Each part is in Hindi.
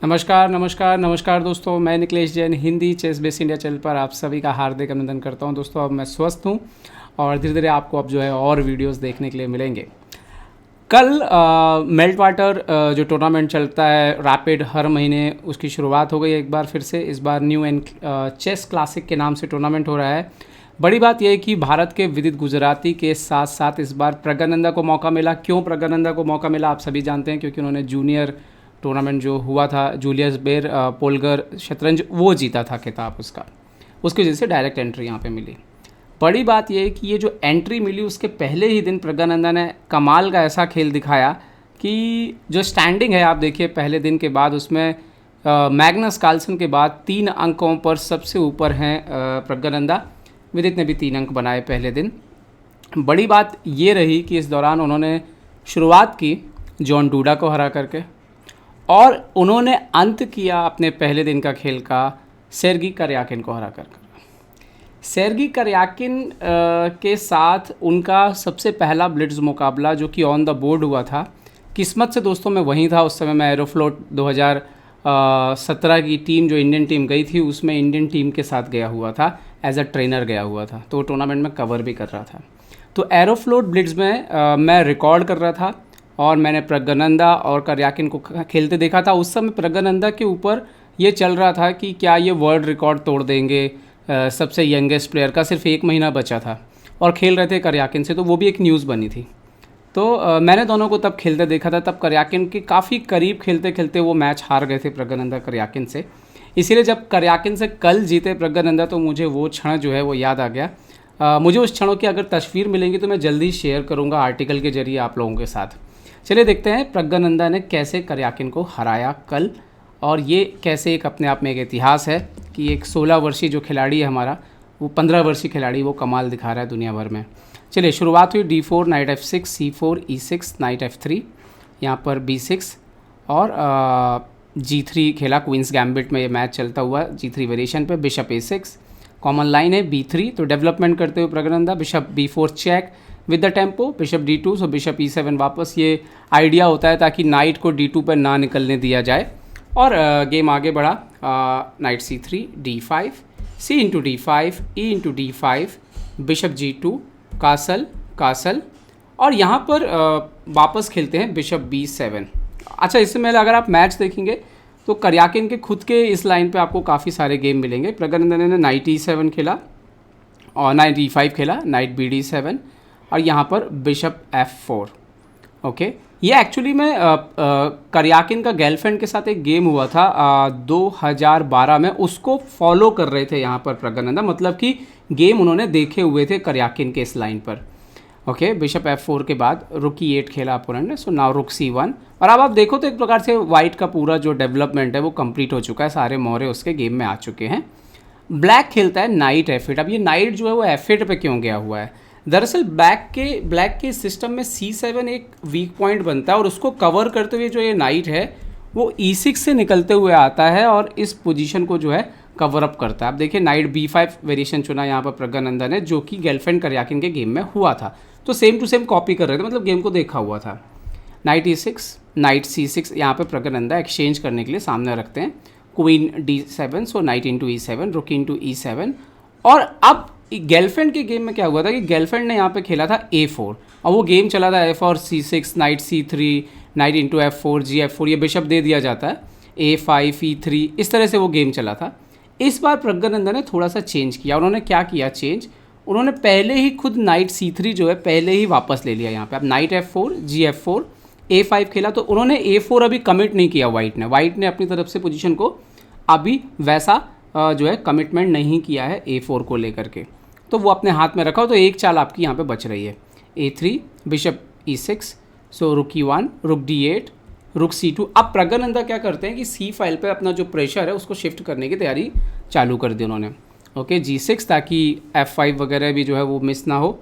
नमस्कार नमस्कार नमस्कार दोस्तों, मैं Niklesh Jain Hindi chess base India channel पर आप सभी का हार्दिक अभिनंदन करता हूं। दोस्तों अब मैं स्वस्थ हूं और धीरे धीरे आपको अब जो है और वीडियोस देखने के लिए मिलेंगे। कल मेल्ट वाटर जो टूर्नामेंट चलता है रैपिड हर महीने, उसकी शुरुआत हो गई एक बार फिर से। इस बार न्यू एंड चेस क्लासिक के नाम से टूर्नामेंट हो रहा है। बड़ी बात यह है कि भारत के विदित गुजराती के साथ साथ इस बार प्रज्ञानंदा को मौका मिला। क्यों प्रज्ञानंदा को मौका मिला आप सभी जानते हैं, क्योंकि उन्होंने जूनियर टूर्नामेंट जो हुआ था जूलियस बेर पोलगर शतरंज, वो जीता था खिताब उसका। उसकी वजह से डायरेक्ट एंट्री यहाँ पे मिली। बड़ी बात यह है कि ये जो एंट्री मिली उसके पहले ही दिन प्रज्ञानंदा ने कमाल का ऐसा खेल दिखाया कि जो स्टैंडिंग है आप देखिए पहले दिन के बाद, उसमें मैग्नस कार्लसन के बाद 3 अंकों पर सबसे ऊपर हैं प्रज्ञानंदा। विदित ने भी 3 अंक बनाए पहले दिन। बड़ी बात ये रही कि इस दौरान उन्होंने शुरुआत की जॉन डूडा को हरा करके, और उन्होंने अंत किया अपने पहले दिन का खेल का सेर्गी करयाकिन को हरा कर। सेर्गी करयाकिन के साथ उनका सबसे पहला ब्लिट्ज मुकाबला जो कि ऑन द बोर्ड हुआ था। किस्मत से दोस्तों मैं वहीं था उस समय। मैं एरोफ्लोट 2017 की टीम जो इंडियन टीम गई थी उसमें इंडियन टीम के साथ गया हुआ था, एज अ ट्रेनर गया हुआ था, तो टूर्नामेंट में कवर भी कर रहा था। तो एरोफ्लोट ब्लिट्ज में मैं रिकॉर्ड कर रहा था और मैंने प्रज्ञानंदा और करयाकिन को खेलते देखा था। उस समय प्रज्ञानंदा के ऊपर ये चल रहा था कि क्या ये वर्ल्ड रिकॉर्ड तोड़ देंगे। सबसे यंगेस्ट प्लेयर का सिर्फ 1 महीना बचा था और खेल रहे थे करयाकिन से, तो वो भी एक न्यूज़ बनी थी। तो मैंने दोनों को तब खेलते देखा था। तब करयाकिन के काफ़ी करीब खेलते खेलते वो मैच हार गए थे प्रज्ञानंदा करयाकिन से। इसीलिए जब करयाकिन से कल जीते प्रज्ञानंदा तो मुझे वो क्षण जो है वो याद आ गया। मुझे उस क्षणों की अगर तस्वीर मिलेंगी तो मैं जल्दी शेयर करूँगा आर्टिकल के जरिए आप लोगों के साथ। चलिए देखते हैं प्रज्ञानंदा ने कैसे करयाकिन को हराया कल, और ये कैसे एक अपने आप में एक इतिहास है कि एक 16 वर्षीय जो खिलाड़ी है हमारा, वो 15 वर्षीय खिलाड़ी वो कमाल दिखा रहा है दुनिया भर में। चलिए शुरुआत हुई D4 night F6 C4 E6 night F3, यहाँ पर B6 और G3 खेला। क्वींस गैम्बिट में ये मैच चलता हुआ G3 वेरिएशन पे। बिशप A6 कॉमन लाइन है। B3 तो डेवलपमेंट करते हुए Praggnanandhaa. Bishop B4 check with the tempo. Bishop D2 so bishop E7 वापस। ये आइडिया होता है ताकि नाइट को D2 पर ना निकलने दिया जाए, और गेम आगे बढ़ा। Night C3 D5 C into D5 E into D5 bishop G2 castle castle, और यहाँ पर वापस खेलते हैं बिशप B7। अच्छा, इससे पहले अगर आप मैच देखेंगे तो करयाकिन के खुद के इस लाइन पे आपको काफ़ी सारे गेम मिलेंगे। प्रज्ञानंदा ने नाइट E7 खेला और नाइट E5 खेला, नाइट BD7, और यहाँ पर बिशप F4। ओके, ये एक्चुअली में करयाकिन का गर्लफ्रेंड के साथ एक गेम हुआ था 2012 में, उसको फॉलो कर रहे थे यहाँ पर प्रज्ञानंदा, मतलब कि गेम उन्होंने देखे हुए थे करयाकिन के इस लाइन पर। ओके, बिशप F4 के बाद रुक E8 खेला अपोनेंट ने, सो नाउ रुक C1। और अब आप देखो तो एक प्रकार से वाइट का पूरा जो डेवलपमेंट है वो कंप्लीट हो चुका है, सारे मोहरे उसके गेम में आ चुके हैं। ब्लैक खेलता है नाइट F8। अब ये नाइट जो है वो F8 पे क्यों गया हुआ है? दरअसल ब्लैक के सिस्टम में C7 एक वीक पॉइंट बनता है, और उसको कवर करते हुए जो ये नाइट है वो E6 से निकलते हुए आता है और इस पोजीशन को जो है कवर अप करता है। आप देखिए नाइट B5 वेरिएशन चुना यहाँ पर प्रज्ञानंदा ने, जो कि गर्लफ्रेंड करयाकिन के गेम में हुआ था, तो सेम टू सेम कॉपी कर रहे थे, मतलब गेम को देखा हुआ था। नाइट E6 नाइट C6 यहाँ पर प्रज्ञानंदा एक्सचेंज करने के लिए सामने रखते हैं। क्वीन D7 सो नाइट इंटू E7 रुक इंटू E7। और अब गर्लफ्रेंड के गेम में क्या हुआ था कि गर्लफ्रेंड ने यहाँ पे खेला था A4, और वो गेम चला था F4 C6 night C3 night into F4 G4, ये बिशप दे दिया जाता है A5 E3, इस तरह से वो गेम चला था। इस बार प्रज्ञानंदा ने थोड़ा सा चेंज किया। उन्होंने क्या किया चेंज, उन्होंने पहले ही खुद नाइट C3 जो है पहले ही वापस ले लिया यहाँ पे। अब नाइट F4 G4 A5 खेला, तो उन्होंने A4 अभी कमिट नहीं किया वाइट ने अपनी तरफ से पोजीशन को अभी वैसा जो है कमिटमेंट नहीं किया है A4 को लेकर के, तो वो अपने हाथ में रखा हो। तो एक चाल आपकी यहाँ पे बच रही है A3 बिशप E6 सो रुक E1 रुक D8 रुक C2। अब प्रज्ञानंदा क्या करते हैं कि C फाइल पे अपना जो प्रेशर है उसको शिफ्ट करने की तैयारी चालू कर दी उन्होंने। ओके, G6 ताकि F5 वगैरह भी जो है वो मिस ना हो।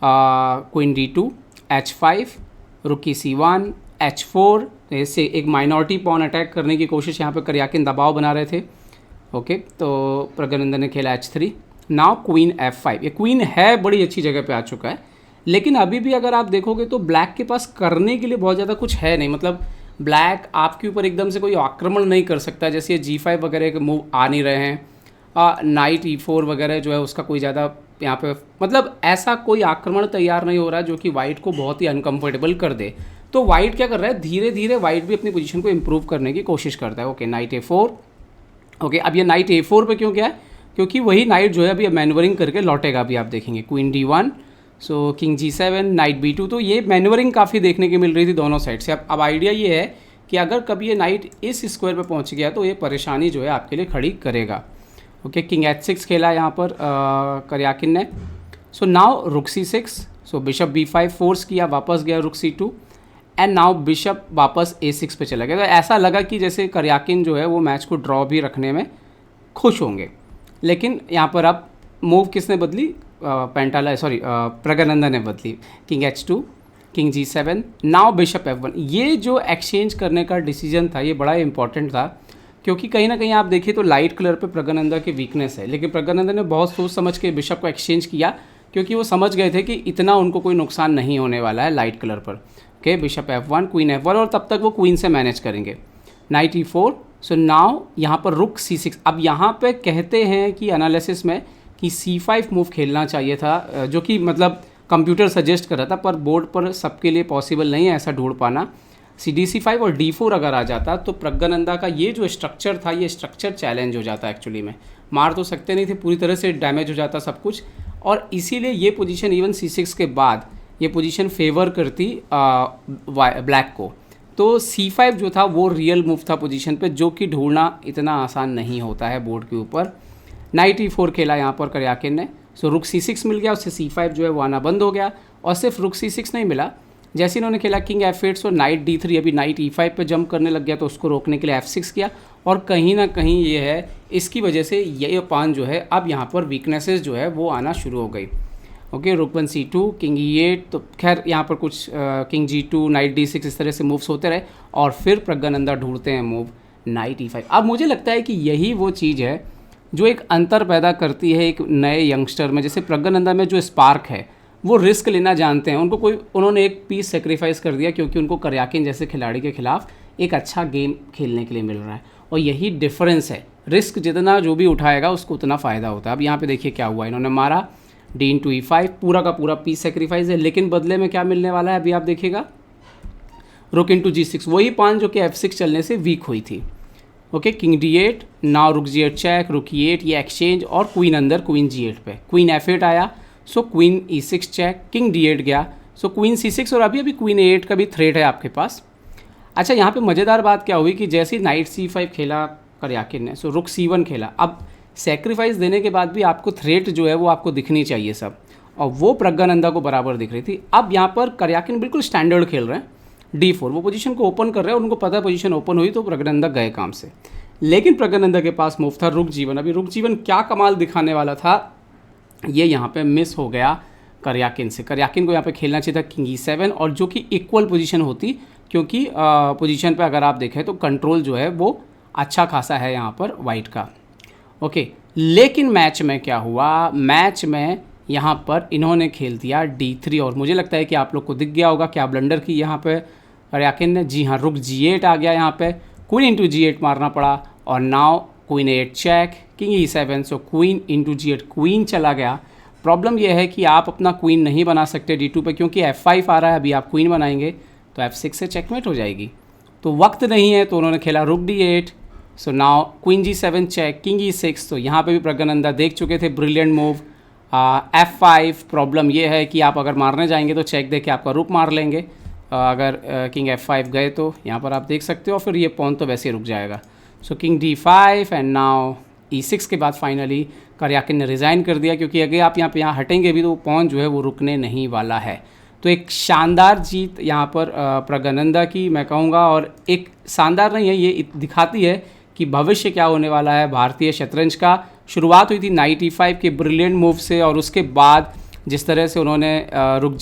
क्वीन D2 H5 रुकी C1 H4, ऐसे एक माइनॉरिटी पॉन अटैक करने की कोशिश यहाँ पे करयाकिन दबाव बना रहे थे। ओके, तो प्रज्ञानंदा ने खेला H3। Now queen F5। ये क्वीन है बड़ी अच्छी जगह पे आ चुका है, लेकिन अभी भी अगर आप देखोगे तो ब्लैक के पास करने के लिए बहुत ज़्यादा कुछ है नहीं। मतलब ब्लैक आपके ऊपर एकदम से कोई आक्रमण नहीं कर सकता, जैसे ये G5 वगैरह के मूव आ नहीं रहे हैं, नाइट E4 वगैरह जो है उसका कोई ज़्यादा यहाँ पे मतलब ऐसा कोई आक्रमण तैयार नहीं हो रहा जो कि वाइट को बहुत ही अनकंफर्टेबल कर दे। तो वाइट क्या कर रहा है, धीरे धीरे वाइट भी अपनी पोजीशन को इम्प्रूव करने की कोशिश करता है। Okay, night A4। ओके, अब ये नाइट A4 पे क्यों गया है, क्योंकि वही नाइट जो है अभी मैन्यूवरिंग करके लौटेगा। अभी आप देखेंगे क्वीन D1, सो किंग G7, नाइट B2। तो ये मैन्यूवरिंग काफ़ी देखने की मिल रही थी दोनों साइड से। अब आइडिया ये है कि अगर कभी ये नाइट इस स्क्वायर पे पहुंच गया तो ये परेशानी जो है आपके लिए खड़ी करेगा। ओके, किंग H6 खेला यहाँ पर करयाकिन ने। सो नाउ रुक C6, सो बिशप B5 फोर्स किया, वापस गया रुक C2 एंड नाउ बिशप वापस A6 पे चला गया। तो ऐसा लगा कि जैसे करयाकिन जो है वो मैच को ड्रॉ भी रखने में खुश होंगे, लेकिन यहाँ पर अब मूव किसने बदली, प्रज्ञानंदा ने बदली। King H2, king G7, now bishop F1। ये जो एक्सचेंज करने का डिसीजन था ये बड़ा इंपॉर्टेंट था, क्योंकि कहीं ना कहीं आप देखिए तो लाइट कलर पे प्रज्ञानंदा की वीकनेस है, लेकिन प्रज्ञानंदा ने बहुत सोच समझ के बिशप को एक्सचेंज किया, क्योंकि वो समझ गए थे कि इतना उनको कोई नुकसान नहीं होने वाला है लाइट कलर पर। Okay, bishop F1, queen F1, और तब तक वो क्वीन से मैनेज करेंगे। नाइट E4, सो नाउ यहाँ पर रुक C6। अब यहाँ पे कहते हैं कि एनालिसिस में कि C5 मूव खेलना चाहिए था, जो कि मतलब कंप्यूटर सजेस्ट कर रहा था, पर बोर्ड पर सबके लिए पॉसिबल नहीं है ऐसा ढूंढ पाना। CD5 और D4 अगर आ जाता तो प्रज्ञानंदा का ये जो स्ट्रक्चर था ये स्ट्रक्चर चैलेंज हो जाता। एक्चुअली में मार तो सकते नहीं थे, पूरी तरह से डैमेज हो जाता सब कुछ, और इसीलिए ये पोजीशन इवन C6 के बाद ये पोजीशन फेवर करती ब्लैक को। तो C5 जो था वो रियल मूव था पोजीशन पे, जो कि ढूंढना इतना आसान नहीं होता है बोर्ड के ऊपर। नाइट E4 खेला यहाँ पर करयाकिन ने, सो रुक C6 मिल गया, उससे C5 जो है वो आना बंद हो गया। और सिर्फ रुक C6 नहीं मिला, जैसे इन्होंने खेला किंग F8, सो नाइट D3, अभी नाइट E5 पे जंप करने लग गया, तो उसको रोकने के लिए F6 किया। और कहीं ना कहीं ये है इसकी वजह से ये पान जो है अब यहाँ पर वीकनेसेस जो है वो आना शुरू हो गई। ओके, रुक 1 C2, किंग E8। तो खैर यहाँ पर कुछ किंग G2, नाइट D6 इस तरह से मूव्स होते रहे, और फिर प्रज्ञानंदा ढूंढते हैं मूव नाइट E5। अब मुझे लगता है कि यही वो चीज़ है जो एक अंतर पैदा करती है एक नए यंगस्टर में। जैसे प्रज्ञानंदा में जो स्पार्क है वो रिस्क लेना जानते हैं, उन्होंने एक पीस सेक्रीफाइस कर दिया, क्योंकि उनको करयाकिन जैसे खिलाड़ी के खिलाफ एक अच्छा गेम खेलने के लिए मिल रहा है। और यही डिफरेंस है, रिस्क जितना जो भी उठाएगा उसको उतना फ़ायदा होता है। अब यहाँ पे देखिए क्या हुआ, इन्होंने मारा D/E5, पूरा का पूरा पीस सेक्रीफाइस है, लेकिन बदले में क्या मिलने वाला है अभी आप देखिएगा, रुक G6, वही पान जो कि F6 चलने से वीक हुई थी। ओके, किंग D8, नाउ रुक G8 चेक, रुक E8, ये एक्सचेंज, और क्वीन अंदर क्वीन G8 पे, क्वीन F8 आया, सो queen E6 check, king D8 गया, सो क्वीन C6, और अभी क्वीन A8 का भी थ्रेट है आपके पास। अच्छा, यहाँ पे मज़ेदार बात क्या हुई कि जैसे ही नाइट C5 खेला करयाकिन ने, सो रुक C1 खेला। अब सेक्रीफाइस देने के बाद भी आपको थ्रेट जो है वो आपको दिखनी चाहिए सब, और वो प्रज्ञानंदा को बराबर दिख रही थी। अब यहाँ पर करयाकिन बिल्कुल स्टैंडर्ड खेल रहे हैं, D4 वो पोजीशन को ओपन कर रहे हैं, उनको पता है पोजीशन ओपन हुई तो प्रज्ञानंदा गए काम से। लेकिन प्रज्ञानंदा के पास मूव था रुक G1। अभी रुक G1 क्या कमाल दिखाने वाला था, ये यहाँ पे मिस हो गया करयाकिन से। करयाकिन को यहाँ पे खेलना चाहिए था किंग E7, और जो कि इक्वल पोजीशन होती, क्योंकि पोजीशन पे अगर आप देखें तो कंट्रोल जो है वो अच्छा खासा है यहाँ पर वाइट का। ओके, लेकिन मैच में क्या हुआ, मैच में यहाँ पर इन्होंने खेल दिया D3, और मुझे लगता है कि आप लोग को दिख गया होगा क्या ब्लंडर की यहाँ पे करयाकिन ने। जी हाँ, रुक G8 आ गया यहाँ पे, क्वीन G8 मारना पड़ा, और now queen A8 check, king E7, so queen G8, queen चला गया। प्रॉब्लम यह है कि आप अपना क्वीन नहीं बना सकते D2 पे, क्योंकि F5 आ रहा है, अभी आप क्वीन बनाएंगे तो F6 से चेकमेट हो जाएगी, तो वक्त नहीं है। तो उन्होंने खेला rook D8, so now queen G7 check, king E6। तो यहाँ पे भी प्रज्ञानंदा देख चुके थे ब्रिलियंट मूव F5। प्रॉब्लम ये है कि आप अगर मारने जाएंगे तो चेक दे के आपका रुक मार लेंगे, अगर किंग F5 गए तो यहाँ पर आप देख सकते हो, फिर ये पॉन तो वैसे ही रुक जाएगा। सो king D5 and now E6 के बाद फाइनली करयाकिन ने रिज़ाइन कर दिया, क्योंकि अगर आप यहाँ हटेंगे भी तो पॉन जो है वो रुकने नहीं वाला है। तो एक शानदार जीत यहाँ पर प्रज्ञानंदा की मैं कहूँगा, और एक शानदार नहीं है, ये दिखाती है कि भविष्य क्या होने वाला है भारतीय शतरंज का। शुरुआत हुई थी नाइट E5 के ब्रिलियंट मूव से, और उसके बाद जिस तरह से उन्होंने रुक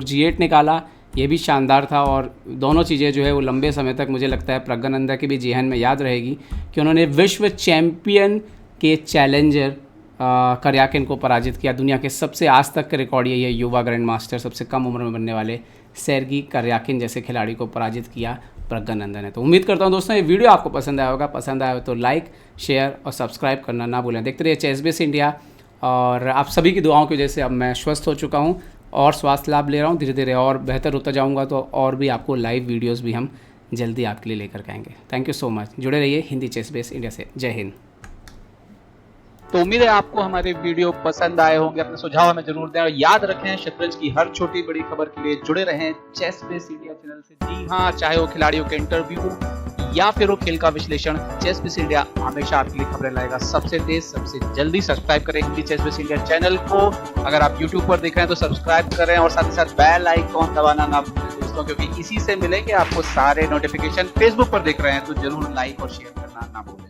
G8 निकाला, ये भी शानदार था। और दोनों चीज़ें जो है वो लंबे समय तक मुझे लगता है प्रज्ञानंदा के भी जेहन में याद रहेगी, कि उन्होंने विश्व चैम्पियन के चैलेंजर करयाकिन को पराजित किया। दुनिया के सबसे आज तक के रिकॉर्ड यही है, युवा ग्रैंड मास्टर सबसे कम उम्र में बनने वाले सेर्गी करयाकिन जैसे खिलाड़ी को पराजित किया प्रज्ञानंदन है। तो उम्मीद करता हूँ दोस्तों ये वीडियो आपको पसंद आया होगा। पसंद आया हो तो लाइक, शेयर और सब्सक्राइब करना ना भूलें। देखते रहिए चेस बेस इंडिया, और आप सभी की दुआओं की वजह से अब मैं स्वस्थ हो चुका हूँ और स्वास्थ्य लाभ ले रहा हूँ। धीरे धीरे और बेहतर होता जाऊँगा, तो और भी आपको लाइव वीडियोस भी हम जल्दी आपके लिए लेकर के आएंगे। Thank you so much. जुड़े रहिए हिंदी चेस बेस इंडिया से। जय हिंद। तो उम्मीद है आपको हमारे वीडियो पसंद आए होंगे। अपने सुझाव हमें जरूर दें और याद रखें शतरंज की हर छोटी बड़ी खबर के लिए जुड़े रहें चेस बेस इंडिया चैनल से। जी हाँ, चाहे वो खिलाड़ियों के इंटरव्यू या फिर वो खेल का विश्लेषण, चेस बेस इंडिया हमेशा आपके लिए खबरें लाएगा सबसे तेज सबसे जल्दी। सब्सक्राइब करें Hindi chess base India channel को। अगर आप यूट्यूब पर देख रहे हैं तो सब्सक्राइब करें और साथ ही साथ बेल आइकॉन दबाना ना भूलें दोस्तों, क्योंकि इसी से मिलेंगे आपको सारे नोटिफिकेशन। फेसबुक पर देख रहे हैं तो जरूर लाइक और शेयर करना ना भूलें।